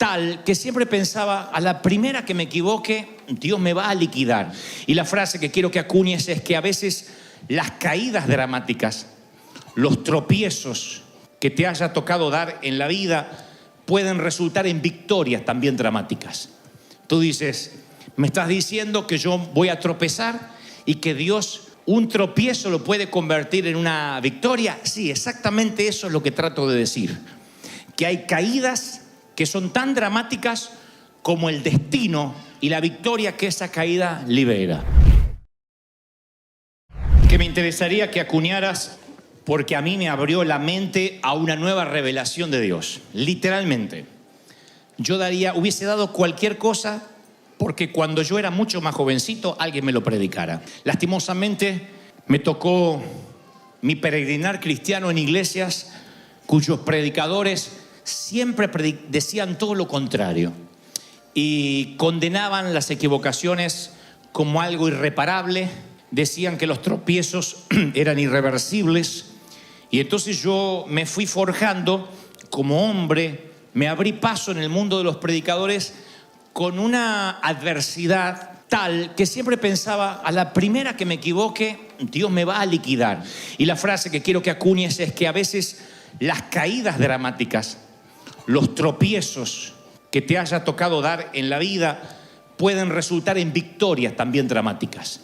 tal que siempre pensaba, a la primera que me equivoque, Dios me va a liquidar. Y la frase que quiero que acuñes es que a veces las caídas dramáticas, los tropiezos que te haya tocado dar en la vida pueden resultar en victorias también dramáticas. Tú dices, me estás diciendo que yo voy a tropezar y que Dios un tropiezo lo puede convertir en una victoria. Sí, exactamente eso es lo que trato de decir. Que hay caídas que son tan dramáticas como el destino y la victoria que esa caída libera. Que me interesaría que acuñaras, porque a mí me abrió la mente a una nueva revelación de Dios. Literalmente. Yo hubiese dado cualquier cosa porque cuando yo era mucho más jovencito alguien me lo predicara. Lastimosamente me tocó mi peregrinar cristiano en iglesias cuyos predicadores siempre decían todo lo contrario y condenaban las equivocaciones como algo irreparable. Decían que los tropiezos eran irreversibles. Y entonces yo me fui forjando como hombre, me abrí paso en el mundo de los predicadores con una adversidad tal que siempre pensaba, a la primera que me equivoque, Dios me va a liquidar. Y la frase que quiero que acuñes es que a veces las caídas dramáticas, los tropiezos que te haya tocado dar en la vida pueden resultar en victorias también dramáticas.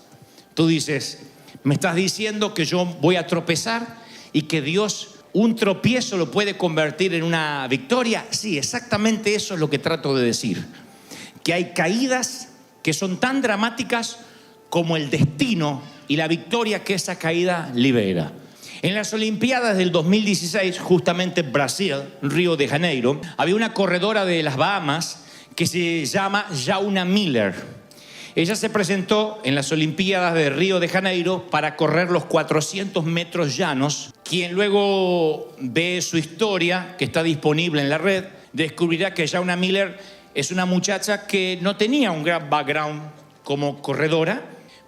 Tú dices, me estás diciendo que yo voy a tropezar y que Dios un tropiezo lo puede convertir en una victoria. Sí, exactamente eso es lo que trato de decir. Que hay caídas que son tan dramáticas como el destino y la victoria que esa caída libera. En las Olimpiadas del 2016, justamente en Brasil, Río de Janeiro, había una corredora de las Bahamas que se llama Jauna Miller. Ella se presentó en las Olimpiadas de Río de Janeiro para correr los 400 metros llanos. Quien luego ve su historia, que está disponible en la red, descubrirá que Jauna Miller es una muchacha que no tenía un gran background como corredora,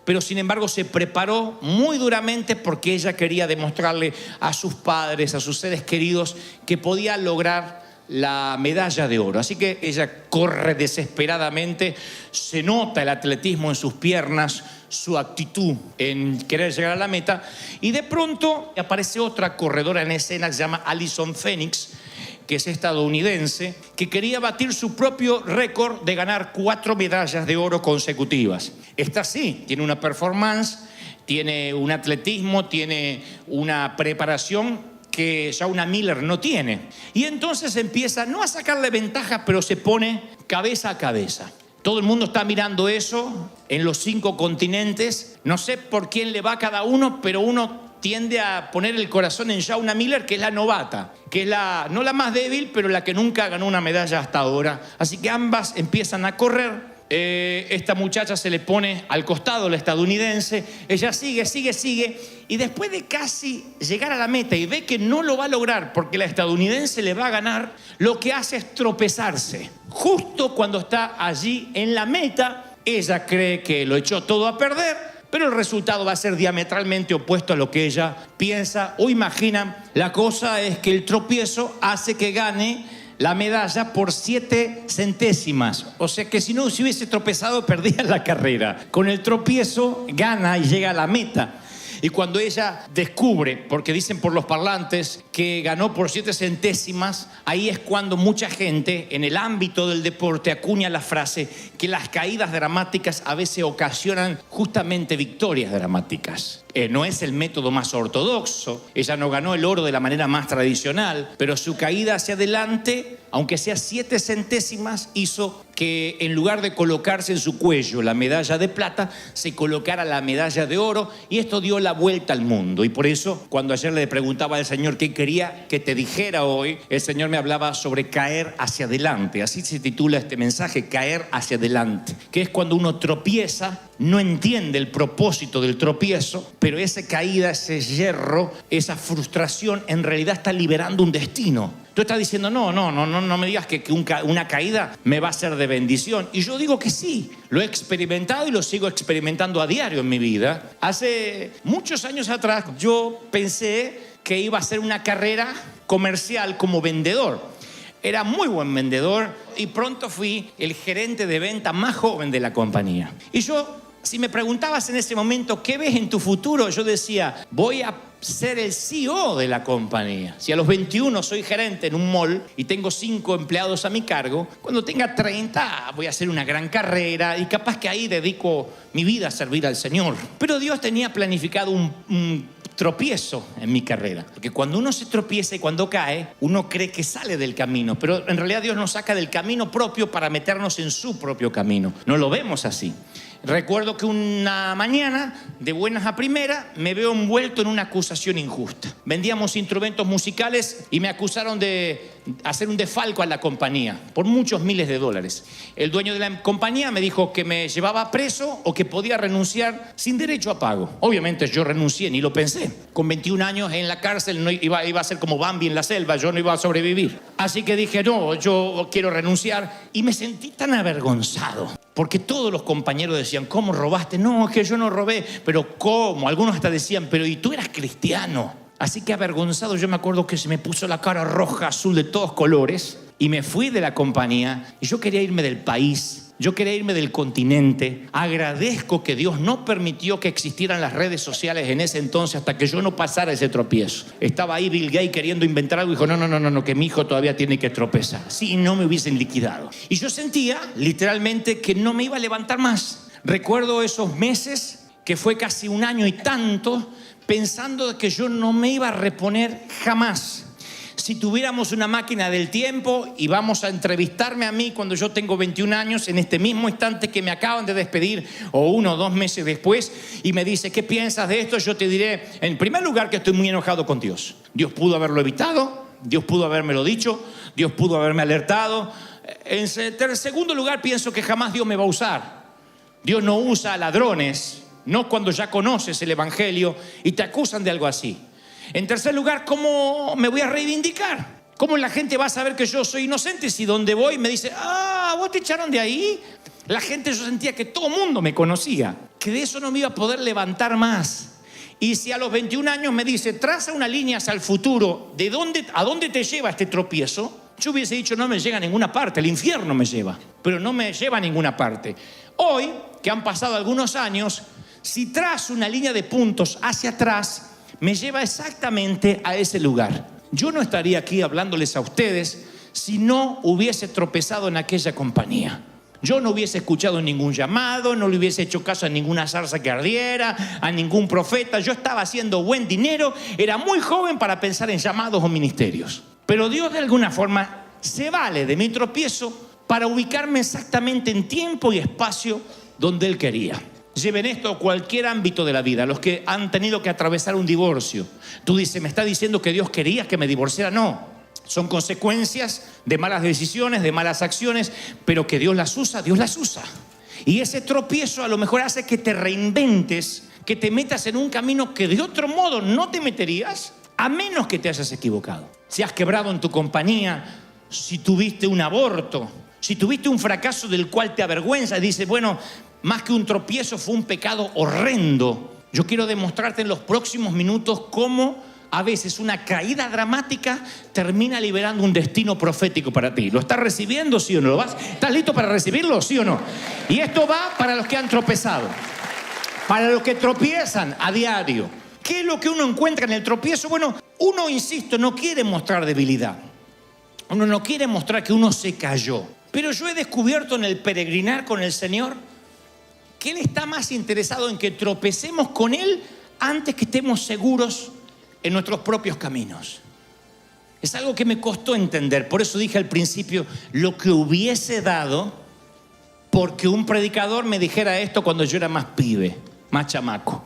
pero sin embargo se preparó muy duramente porque ella quería demostrarle a sus padres, a sus seres queridos, que podía lograr la medalla de oro. Así que ella corre desesperadamente, se nota el atletismo en sus piernas, su actitud en querer llegar a la meta, y de pronto aparece otra corredora en escena que se llama Allyson Felix, que es estadounidense, que quería batir su propio récord de ganar 4 medallas de oro consecutivas. Esta sí, tiene una performance, tiene un atletismo, tiene una preparación que Jauna Miller no tiene. Y entonces empieza no a sacarle ventaja, pero se pone cabeza a cabeza. Todo el mundo está mirando eso en los 5 continentes. No sé por quién le va a cada uno, pero uno tiende a poner el corazón en Jauna Miller, que es la novata, que es no la más débil, pero la que nunca ganó una medalla hasta ahora. Así que ambas empiezan a correr. Esta muchacha se le pone al costado, la estadounidense. Ella sigue, y después de casi llegar a la meta y ve que no lo va a lograr porque la estadounidense le va a ganar, lo que hace es tropezarse. Justo cuando está allí en la meta, ella cree que lo echó todo a perder, pero el resultado va a ser diametralmente opuesto a lo que ella piensa o imagina. La cosa es que el tropiezo hace que gane la medalla por 7 centésimas. O sea que si no se hubiese tropezado, perdía la carrera. Con el tropiezo gana y llega a la meta. Y cuando ella descubre, porque dicen por los parlantes que ganó por 7 centésimas, ahí es cuando mucha gente en el ámbito del deporte acuña la frase que las caídas dramáticas a veces ocasionan justamente victorias dramáticas. No es el método más ortodoxo, ella no ganó el oro de la manera más tradicional, pero su caída hacia adelante, aunque sea 7 centésimas, hizo que en lugar de colocarse en su cuello la medalla de plata, se colocara la medalla de oro, y esto dio la vuelta al mundo. Y por eso, cuando ayer le preguntaba al Señor qué quería que te dijera hoy, el Señor me hablaba sobre caer hacia adelante. Así se titula este mensaje, caer hacia adelante, que es cuando uno tropieza, no entiende el propósito del tropiezo, pero esa caída, ese yerro, esa frustración en realidad está liberando un destino. Tú estás diciendo, no me digas que una caída me va a ser de bendición. Y yo digo que sí, lo he experimentado y lo sigo experimentando a diario en mi vida. Hace muchos años atrás yo pensé que iba a ser una carrera comercial como vendedor. Era muy buen vendedor, y pronto fui el gerente de venta más joven de la compañía. Y yo, si me preguntabas en ese momento, ¿qué ves en tu futuro? Yo decía, voy a ser el CEO de la compañía. Si a los 21 soy gerente en un mall y tengo 5 empleados a mi cargo, cuando tenga 30 voy a hacer una gran carrera y capaz que ahí dedico mi vida a servir al Señor. Pero Dios tenía planificado un tropiezo en mi carrera, porque cuando uno se tropieza y cuando cae, uno cree que sale del camino, pero en realidad Dios nos saca del camino propio para meternos en su propio camino. No lo vemos así. Recuerdo que una mañana, de buenas a primeras, me veo envuelto en una acusación injusta. Vendíamos instrumentos musicales y me acusaron de hacer un desfalco a la compañía por muchos miles de dólares. El dueño de la compañía me dijo que me llevaba preso o que podía renunciar sin derecho a pago. Obviamente yo renuncié, ni lo pensé. Con 21 años en la cárcel no iba a ser como Bambi en la selva, yo no iba a sobrevivir. Así que dije, no, yo quiero renunciar. Y me sentí tan avergonzado, porque todos los compañeros decían, ¿cómo robaste? No, es que yo no robé. Pero ¿cómo? Algunos hasta decían, pero ¿y tú eras cristiano? Así que avergonzado, yo me acuerdo que se me puso la cara roja, azul, de todos colores, y me fui de la compañía. Y yo quería irme del país, yo quería irme del continente. Agradezco que Dios no permitió que existieran las redes sociales en ese entonces hasta que yo no pasara ese tropiezo. Estaba ahí Bill Gates queriendo inventar algo y dijo, no, que mi hijo todavía tiene que tropezar. Sí, no me hubiesen liquidado. Y yo sentía literalmente que no me iba a levantar más. Recuerdo esos meses, que fue casi un año y tanto, pensando que yo no me iba a reponer jamás. Si tuviéramos una máquina del tiempo y vamos a entrevistarme a mí cuando yo tengo 21 años, en este mismo instante que me acaban de despedir, o 1 o 2 meses después, y me dice, ¿qué piensas de esto? Yo te diré, en primer lugar, que estoy muy enojado con Dios. Dios pudo haberlo evitado, Dios pudo habérmelo dicho, Dios pudo haberme alertado. En segundo lugar, pienso que jamás Dios me va a usar. Dios no usa a ladrones, no cuando ya conoces el evangelio y te acusan de algo así. En tercer lugar, ¿cómo me voy a reivindicar? ¿Cómo la gente va a saber que yo soy inocente si donde voy me dice, ¿vos te echaron de ahí? La gente, yo sentía que todo el mundo me conocía, que de eso no me iba a poder levantar más. Y si a los 21 años me dice, traza una línea hacia el futuro, ¿a dónde te lleva este tropiezo? Yo hubiese dicho, no me llega a ninguna parte, el infierno me lleva, pero no me lleva a ninguna parte. Hoy, que han pasado algunos años, si trazo una línea de puntos hacia atrás, me lleva exactamente a ese lugar. Yo no estaría aquí hablándoles a ustedes si no hubiese tropezado en aquella compañía. Yo no hubiese escuchado ningún llamado, no le hubiese hecho caso a ninguna zarza que ardiera, a ningún profeta. Yo estaba haciendo buen dinero, era muy joven para pensar en llamados o ministerios. Pero Dios de alguna forma se vale de mi tropiezo para ubicarme exactamente en tiempo y espacio donde Él quería. Lleven esto a cualquier ámbito de la vida. Los que han tenido que atravesar un divorcio. Tú dices, ¿me está diciendo que Dios quería que me divorciara? No. Son consecuencias de malas decisiones, de malas acciones, pero que Dios las usa, Dios las usa. Y ese tropiezo a lo mejor hace que te reinventes, que te metas en un camino que de otro modo no te meterías, a menos que te hayas equivocado. Si has quebrado en tu compañía, si tuviste un aborto, si tuviste un fracaso del cual te avergüenzas, dices, bueno, más que un tropiezo fue un pecado horrendo. Yo quiero demostrarte en los próximos minutos cómo a veces una caída dramática termina liberando un destino profético para ti. ¿Lo estás recibiendo, sí o no? ¿Estás listo para recibirlo, sí o no? Y esto va para los que han tropezado, para los que tropiezan a diario. ¿Qué es lo que uno encuentra en el tropiezo? Bueno, uno, insisto, no quiere mostrar debilidad. Uno no quiere mostrar que uno se cayó. Pero yo he descubierto en el peregrinar con el Señor que Él está más interesado en que tropecemos con Él antes que estemos seguros en nuestros propios caminos. Es algo que me costó entender. Por eso dije al principio, lo que hubiese dado porque un predicador me dijera esto cuando yo era más pibe, más chamaco.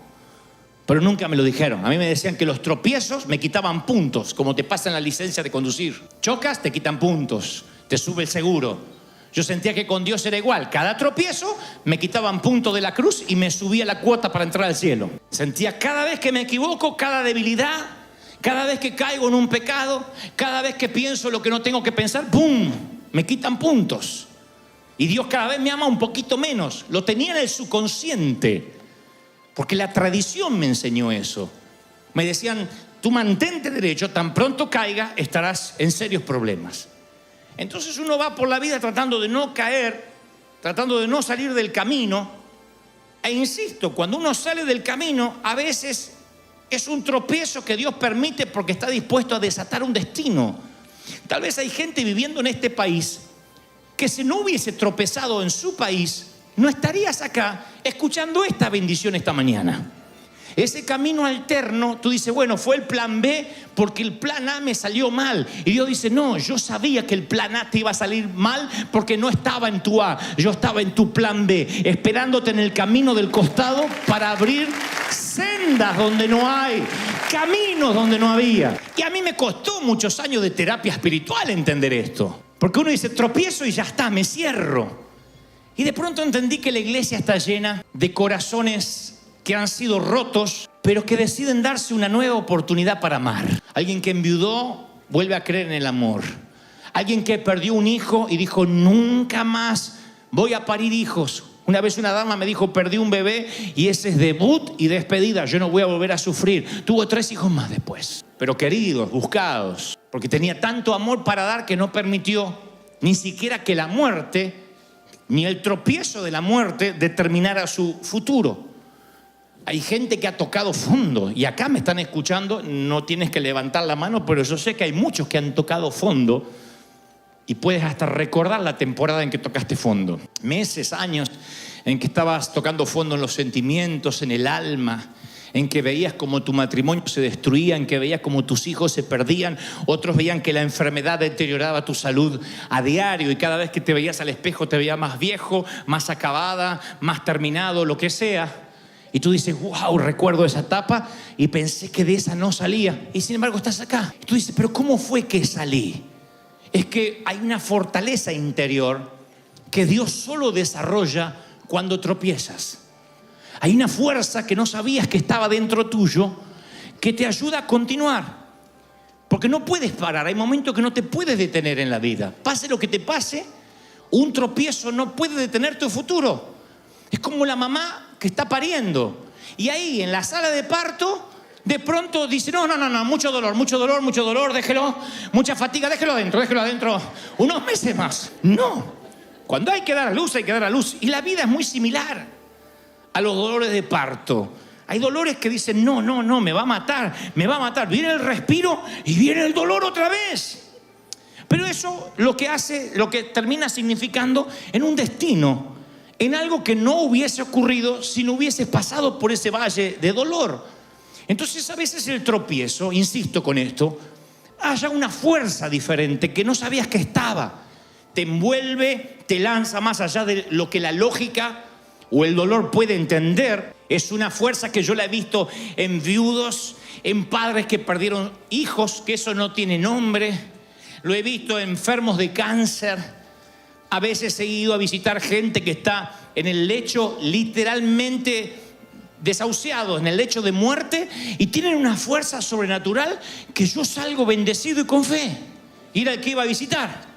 Pero nunca me lo dijeron. A mí me decían que los tropiezos me quitaban puntos, como te pasa en la licencia de conducir. Chocas, te quitan puntos, te sube el seguro. Yo sentía que con Dios era igual. Cada tropiezo me quitaban puntos de la cruz y me subía la cuota para entrar al cielo. Sentía cada vez que me equivoco, cada debilidad, cada vez que caigo en un pecado, cada vez que pienso lo que no tengo que pensar, ¡pum!, me quitan puntos. Y Dios cada vez me ama un poquito menos. Lo tenía en el subconsciente, porque la tradición me enseñó eso. Me decían, tú mantente derecho, tan pronto caiga estarás en serios problemas. Entonces uno va por la vida tratando de no caer, tratando de no salir del camino. E insisto, cuando uno sale del camino, a veces es un tropiezo que Dios permite porque está dispuesto a desatar un destino. Tal vez hay gente viviendo en este país que si no hubiese tropezado en su país, no estarías acá escuchando esta bendición esta mañana. Ese camino alterno, tú dices, bueno, fue el plan B porque el plan A me salió mal. Y Dios dice, no, yo sabía que el plan A te iba a salir mal porque no estaba en tu A, yo estaba en tu plan B, esperándote en el camino del costado para abrir sendas donde no hay, caminos donde no había. Y a mí me costó muchos años de terapia espiritual entender esto. Porque uno dice, tropiezo y ya está, me cierro. Y de pronto entendí que la iglesia está llena de corazones que han sido rotos, pero que deciden darse una nueva oportunidad para amar. Alguien que enviudó vuelve a creer en el amor. Alguien que perdió un hijo y dijo, nunca más voy a parir hijos. Una vez una dama me dijo, perdí un bebé y ese es debut y despedida. Yo no voy a volver a sufrir. Tuvo 3 hijos más después, pero queridos, buscados, porque tenía tanto amor para dar que no permitió ni siquiera que la muerte, ni el tropiezo de la muerte determinara su futuro. Hay gente que ha tocado fondo y acá me están escuchando, no tienes que levantar la mano, pero yo sé que hay muchos que han tocado fondo y puedes hasta recordar la temporada en que tocaste fondo. Meses, años en que estabas tocando fondo en los sentimientos, en el alma, en que veías como tu matrimonio se destruía, en que veías como tus hijos se perdían, otros veían que la enfermedad deterioraba tu salud a diario y cada vez que te veías al espejo te veías más viejo, más acabada, más terminado, lo que sea. Y tú dices, wow, recuerdo esa etapa y pensé que de esa no salía. Y sin embargo estás acá. Y tú dices, pero ¿cómo fue que salí? Es que hay una fortaleza interior que Dios solo desarrolla cuando tropiezas. Hay una fuerza que no sabías que estaba dentro tuyo que te ayuda a continuar. Porque no puedes parar. Hay momentos que no te puedes detener en la vida. Pase lo que te pase, un tropiezo no puede detener tu futuro. Es como la mamá que está pariendo y ahí en la sala de parto de pronto dice, no, mucho dolor, déjelo, mucha fatiga, déjelo adentro, unos meses más. No, cuando hay que dar a luz, hay que dar a luz. Y la vida es muy similar a los dolores de parto. Hay dolores que dicen, no, me va a matar. Viene el respiro y viene el dolor otra vez. Pero eso lo que termina significando en un destino, en algo que no hubiese ocurrido si no hubieses pasado por ese valle de dolor. Entonces a veces el tropiezo, insisto con esto, haya una fuerza diferente que no sabías que estaba. Te envuelve, te lanza más allá de lo que la lógica o el dolor puede entender. Es una fuerza que yo la he visto en viudos, en padres que perdieron hijos, que eso no tiene nombre. Lo he visto en enfermos de cáncer. A veces he ido a visitar gente que está en el lecho literalmente desahuciado, en el lecho de muerte, y tienen una fuerza sobrenatural que yo salgo bendecido y con fe. Ir al que iba a visitar.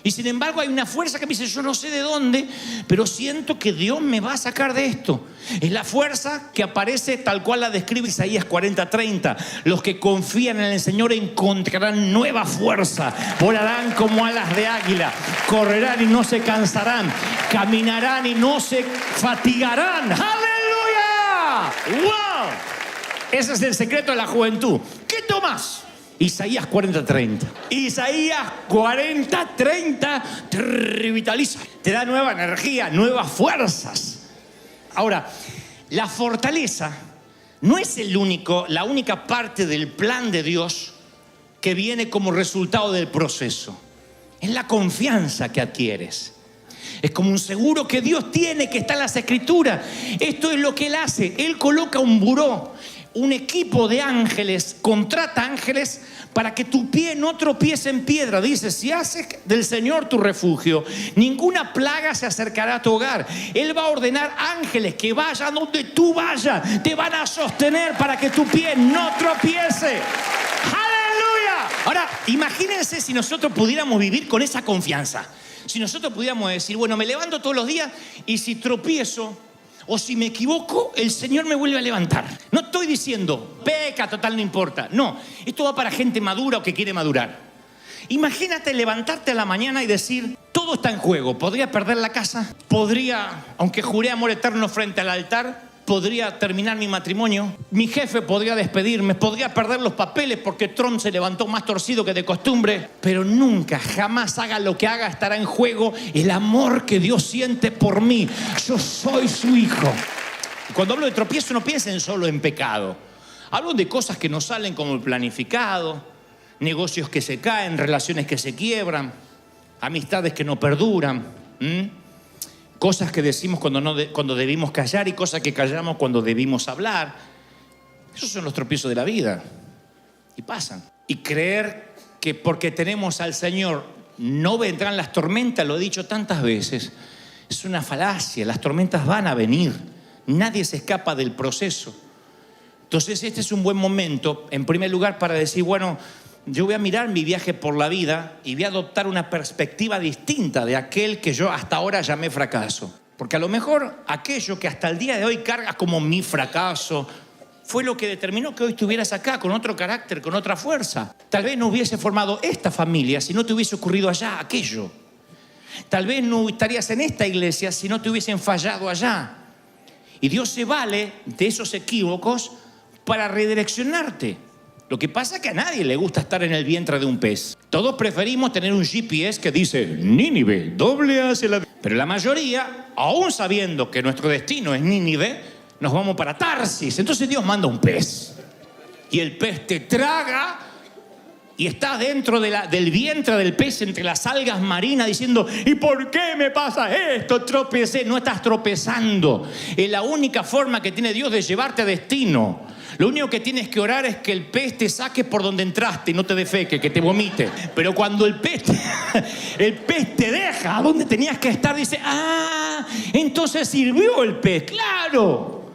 Y sin embargo hay una fuerza que me dice, yo no sé de dónde, pero siento que Dios me va a sacar de esto. Es la fuerza que aparece tal cual la describe Isaías 40:30. Los que confían en el Señor encontrarán nueva fuerza, volarán como alas de águila, correrán y no se cansarán, caminarán y no se fatigarán. ¡Aleluya! ¡Wow! Ese es el secreto de la juventud. ¿Qué tomas? Isaías 40:30. Isaías 40:30 te revitaliza, te da nueva energía, nuevas fuerzas. Ahora, la fortaleza no es la única parte del plan de Dios que viene como resultado del proceso. Es la confianza que adquieres. Es como un seguro que Dios tiene, que está en las Escrituras. Esto es lo que Él hace. Él coloca un buró, un equipo de ángeles, contrata ángeles para que tu pie no tropiece en piedra. Dice, si haces del Señor tu refugio, ninguna plaga se acercará a tu hogar. Él va a ordenar ángeles que vayan donde tú vayas, te van a sostener para que tu pie no tropiece. ¡Aleluya! Ahora, imagínense si nosotros pudiéramos vivir con esa confianza. Si nosotros pudiéramos decir, bueno, me levanto todos los días y si tropiezo o si me equivoco, el Señor me vuelve a levantar. No estoy diciendo, peca, total, no importa. No, esto va para gente madura o que quiere madurar. Imagínate levantarte a la mañana y decir, todo está en juego. Podría perder la casa, podría, aunque juré amor eterno frente al altar, podría terminar mi matrimonio, mi jefe podría despedirme, podría perder los papeles porque Trump se levantó más torcido que de costumbre, pero nunca, jamás haga lo que haga, estará en juego el amor que Dios siente por mí. Yo soy su hijo. Cuando hablo de tropiezo no piensen solo en pecado. Hablo de cosas que no salen como el planificado, negocios que se caen, relaciones que se quiebran, amistades que no perduran, cosas que decimos cuando debimos callar y cosas que callamos cuando debimos hablar. Esos son los tropiezos de la vida y pasan. Y creer que porque tenemos al Señor no vendrán las tormentas, lo he dicho tantas veces, es una falacia. Las tormentas van a venir, nadie se escapa del proceso. Entonces este es un buen momento, en primer lugar, para decir, bueno, yo voy a mirar mi viaje por la vida y voy a adoptar una perspectiva distinta de aquel que yo hasta ahora llamé fracaso. Porque a lo mejor aquello que hasta el día de hoy cargas como mi fracaso fue lo que determinó que hoy estuvieras acá con otro carácter, con otra fuerza. Tal vez no hubiese formado esta familia si no te hubiese ocurrido allá aquello. Tal vez no estarías en esta iglesia si no te hubiesen fallado allá. Y Dios se vale de esos equívocos para redireccionarte. Lo que pasa es que a nadie le gusta estar en el vientre de un pez. Todos preferimos tener un GPS que dice Nínive, doble hacia la... Pero la mayoría, aún sabiendo que nuestro destino es Nínive, nos vamos para Tarsis. Entonces Dios manda un pez. Y el pez te traga y estás dentro del vientre del pez, entre las algas marinas, diciendo, ¿y por qué me pasa esto? Tropecé. No estás tropezando. Es la única forma que tiene Dios de llevarte a destino. Lo único que tienes que orar es que el pez te saque por donde entraste y no te defeque, que te vomite. Pero cuando el pez te deja donde tenías que estar, dice, entonces sirvió el pez. ¡Claro!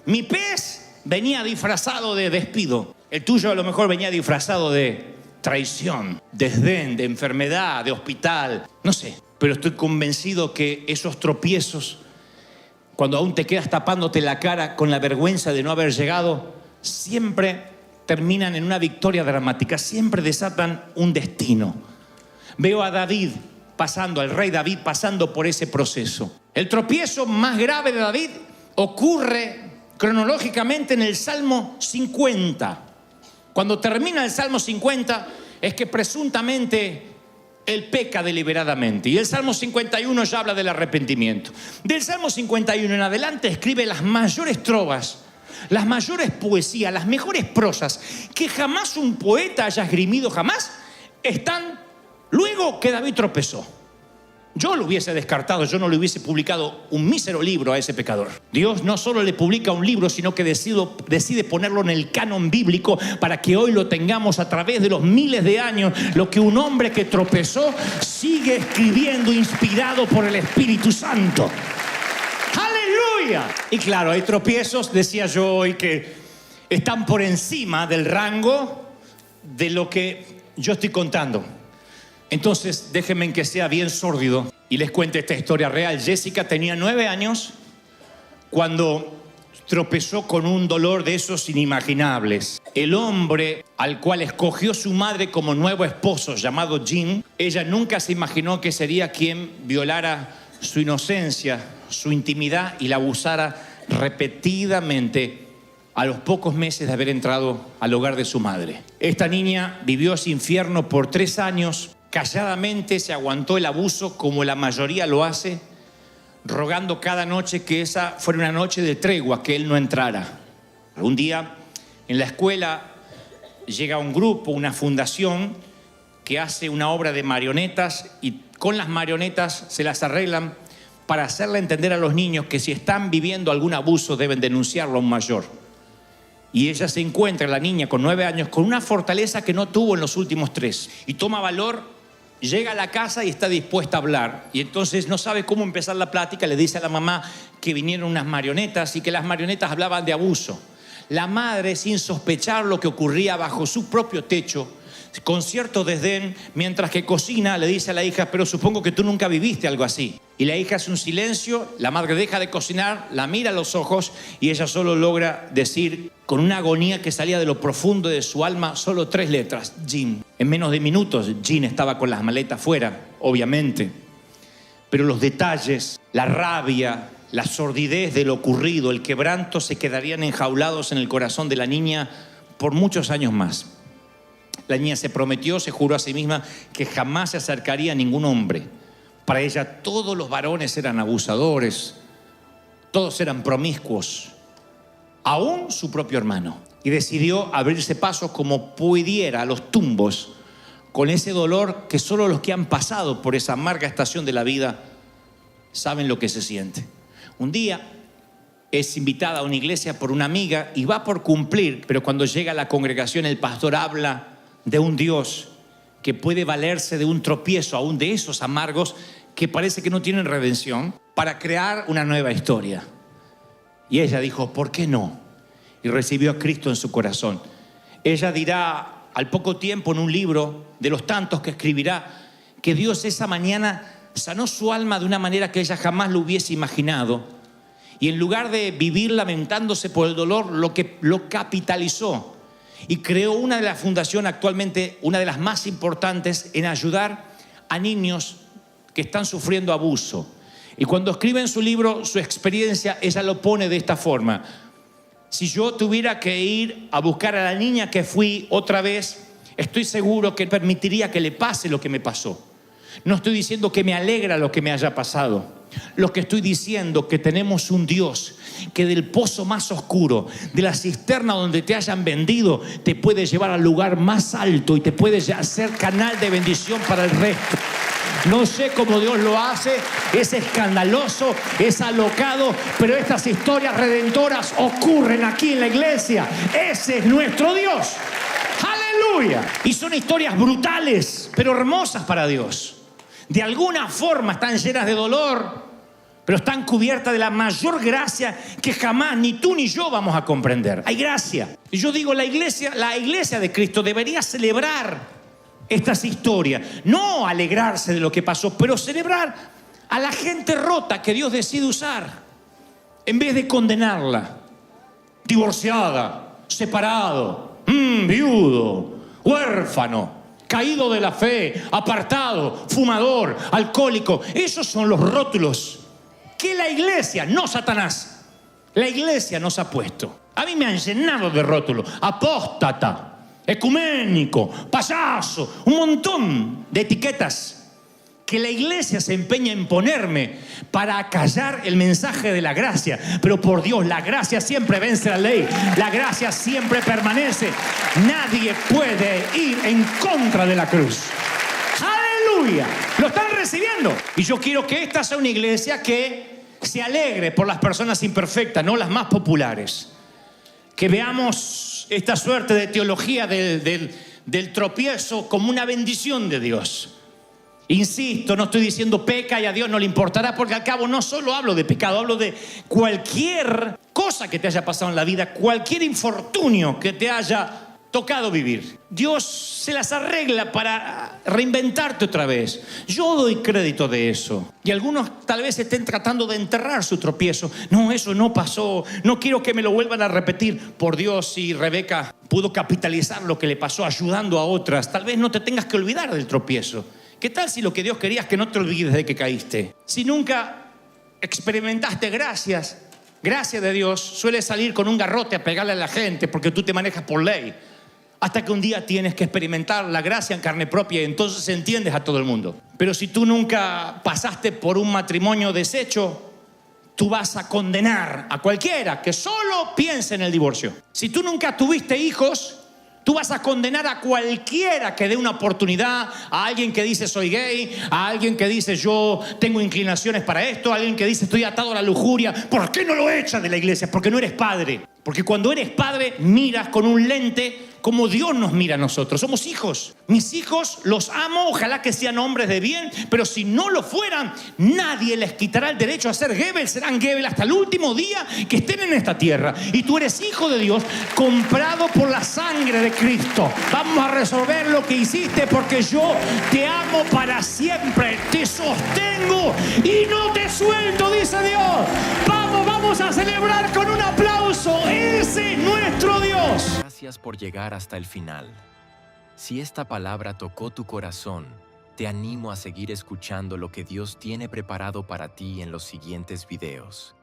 Mi pez venía disfrazado de despido. El tuyo a lo mejor venía disfrazado de traición, desdén, de enfermedad, de hospital. No sé, pero estoy convencido que esos tropiezos, cuando aún te quedas tapándote la cara con la vergüenza de no haber llegado, siempre terminan en una victoria dramática, siempre desatan un destino. Veo a David pasando, al rey David pasando por ese proceso. El tropiezo más grave de David ocurre cronológicamente en el Salmo 50. Cuando termina el Salmo 50 es que presuntamente él peca deliberadamente. Y el Salmo 51 ya habla del arrepentimiento. Del Salmo 51 en adelante escribe las mayores trovas, las mayores poesías, las mejores prosas que jamás un poeta haya esgrimido, jamás, están luego que David tropezó. Yo lo hubiese descartado, yo no le hubiese publicado un mísero libro a ese pecador. Dios no solo le publica un libro, sino que decide ponerlo en el canon bíblico para que hoy lo tengamos a través de los miles de años, lo que un hombre que tropezó sigue escribiendo inspirado por el Espíritu Santo. ¡Aleluya! Y claro, hay tropiezos, decía yo hoy, que están por encima del rango de lo que yo estoy contando. Entonces, déjenme que sea bien sórdido y les cuente esta historia real. Jessica tenía 9 años cuando tropezó con un dolor de esos inimaginables. El hombre al cual escogió su madre como nuevo esposo, llamado Jim, ella nunca se imaginó que sería quien violara su inocencia, su intimidad y la abusara repetidamente a los pocos meses de haber entrado al hogar de su madre. Esta niña vivió ese infierno por 3 años. Calladamente se aguantó el abuso como la mayoría lo hace, rogando cada noche que esa fuera una noche de tregua, que él no entrara. Un día en la escuela llega un grupo, una fundación que hace una obra de marionetas y con las marionetas se las arreglan para hacerle entender a los niños que si están viviendo algún abuso deben denunciarlo a un mayor. Y ella se encuentra, la niña con 9 años, con una fortaleza que no tuvo en los últimos 3 y toma valor. Llega a la casa y está dispuesta a hablar. Y entonces no sabe cómo empezar la plática. Le dice a la mamá que vinieron unas marionetas y que las marionetas hablaban de abuso. La madre, sin sospechar lo que ocurría bajo su propio techo, con cierto desdén, mientras que cocina, le dice a la hija: pero supongo que tú nunca viviste algo así. Y la hija hace un silencio, la madre deja de cocinar, la mira a los ojos y ella solo logra decir, con una agonía que salía de lo profundo de su alma, solo 3 letras: Jean. En menos de minutos, Jean estaba con las maletas fuera, obviamente. Pero los detalles, la rabia, la sordidez de lo ocurrido, el quebranto, se quedarían enjaulados en el corazón de la niña por muchos años más. La niña se prometió, se juró a sí misma que jamás se acercaría a ningún hombre. Para ella todos los varones eran abusadores, todos eran promiscuos, aún su propio hermano. Y decidió abrirse paso como pudiera a los tumbos, con ese dolor que solo los que han pasado por esa amarga estación de la vida saben lo que se siente. Un día es invitada a una iglesia por una amiga y va por cumplir, pero cuando llega a la congregación el pastor habla de un Dios que puede valerse de un tropiezo, aún de esos amargos que parece que no tienen redención, para crear una nueva historia. Y ella dijo: ¿por qué no? Y recibió a Cristo en su corazón. Ella dirá al poco tiempo en un libro de los tantos que escribirá que Dios esa mañana sanó su alma de una manera que ella jamás lo hubiese imaginado. Y en lugar de vivir lamentándose por el dolor, lo capitalizó y creó una de las fundaciones actualmente, una de las más importantes en ayudar a niños que están sufriendo abuso. Y cuando escribe en su libro su experiencia, ella lo pone de esta forma: si yo tuviera que ir a buscar a la niña que fui otra vez, estoy seguro que permitiría que le pase lo que me pasó. No estoy diciendo que me alegra lo que me haya pasado. Lo que estoy diciendo que tenemos un Dios que del pozo más oscuro, de la cisterna donde te hayan vendido, te puede llevar al lugar más alto y te puede hacer canal de bendición para el resto. No sé cómo Dios lo hace, es escandaloso, es alocado, pero estas historias redentoras ocurren aquí en la iglesia. Ese es nuestro Dios. ¡Aleluya! Y son historias brutales, pero hermosas para Dios. De alguna forma están llenas de dolor, pero están cubiertas de la mayor gracia que jamás ni tú ni yo vamos a comprender. Hay gracia. Y yo digo, la iglesia de Cristo debería celebrar estas historias, no alegrarse de lo que pasó, pero celebrar a la gente rota que Dios decide usar, en vez de condenarla. Divorciada, separado, viudo, huérfano, caído de la fe, apartado, fumador, alcohólico. Esos son los rótulos que la iglesia, no Satanás, la iglesia nos ha puesto. A mí me han llenado de rótulos: apóstata, ecuménico, payaso, un montón de etiquetas que la iglesia se empeña en ponerme para acallar el mensaje de la gracia. Pero por Dios, la gracia siempre vence la ley, la gracia siempre permanece. Nadie puede ir en contra de la cruz. ¡Aleluya! Lo están recibiendo. Y yo quiero que esta sea una iglesia que se alegre por las personas imperfectas, no las más populares. Que veamos esta suerte de teología del tropiezo como una bendición de Dios. Insisto, no estoy diciendo peca y a Dios no le importará, porque al cabo no solo hablo de pecado, hablo de cualquier cosa que te haya pasado en la vida, cualquier infortunio que te haya tocado vivir. Dios se las arregla para reinventarte otra vez. Yo doy crédito de eso. Y algunos tal vez estén tratando de enterrar su tropiezo. No, eso no pasó. No quiero que me lo vuelvan a repetir. Por Dios, si Rebeca pudo capitalizar lo que le pasó ayudando a otras, tal vez no te tengas que olvidar del tropiezo. ¿Qué tal si lo que Dios quería es que no te olvides de que caíste? Si nunca experimentaste gracia de Dios, suele salir con un garrote a pegarle a la gente porque tú te manejas por ley. Hasta que un día tienes que experimentar la gracia en carne propia y entonces entiendes a todo el mundo. Pero si tú nunca pasaste por un matrimonio deshecho, tú vas a condenar a cualquiera que solo piense en el divorcio. Si tú nunca tuviste hijos, tú vas a condenar a cualquiera que dé una oportunidad, a alguien que dice soy gay, a alguien que dice yo tengo inclinaciones para esto, a alguien que dice estoy atado a la lujuria. ¿Por qué no lo echas de la iglesia? Porque no eres padre. Porque cuando eres padre, miras con un lente como Dios nos mira a nosotros. Somos hijos. Mis hijos los amo, ojalá que sean hombres de bien, pero si no lo fueran, nadie les quitará el derecho a ser Goebbels. Serán Goebbels hasta el último día que estén en esta tierra. Y tú eres hijo de Dios, comprado por la sangre de Cristo. Vamos a resolver lo que hiciste porque yo te amo para siempre. Te sostengo y no te suelto, dice Dios. Vamos a celebrar con un aplauso. Ese es nuestro Dios. Gracias por llegar hasta el final. Si esta palabra tocó tu corazón, te animo a seguir escuchando lo que Dios tiene preparado para ti en los siguientes videos.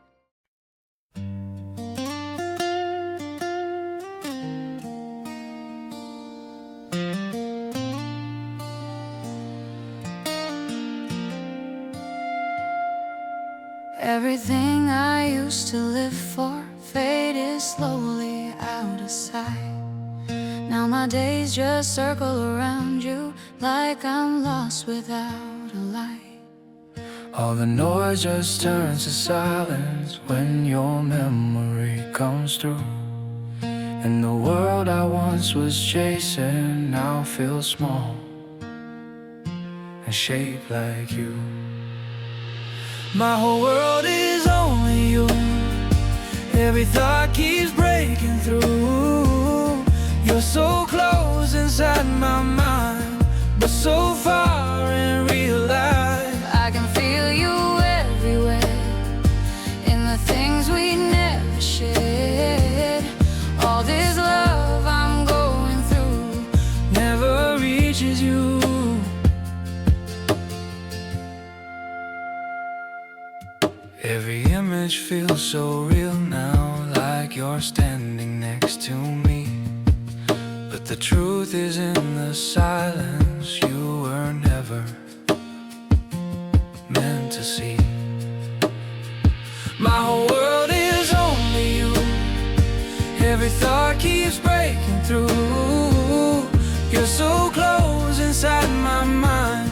Everything I used to live for faded slowly out of sight. Now my days just circle around you like I'm lost without a light. All the noise just turns to silence when your memory comes through. And the world I once was chasing now feels small and shaped like you. My whole world is only you. Every thought keeps breaking through. You're so close inside my mind, but so far in real life. I can feel you everywhere, in the things we never shared. All this love I'm going through never reaches you. Every image feels so real now, like you're standing next to me. But the truth is in the silence, you were never meant to see. My whole world is only you. Every thought keeps breaking through. You're so close inside my mind,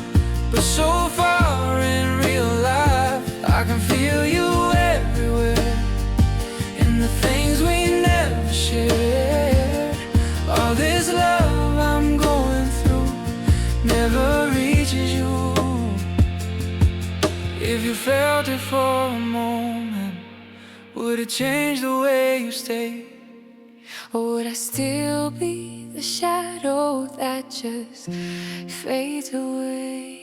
but so far in real life. I can feel you everywhere, in the things we never shared. All this love I'm going through never reaches you. If you felt it for a moment, would it change the way you stay? Or would I still be the shadow that just fades away?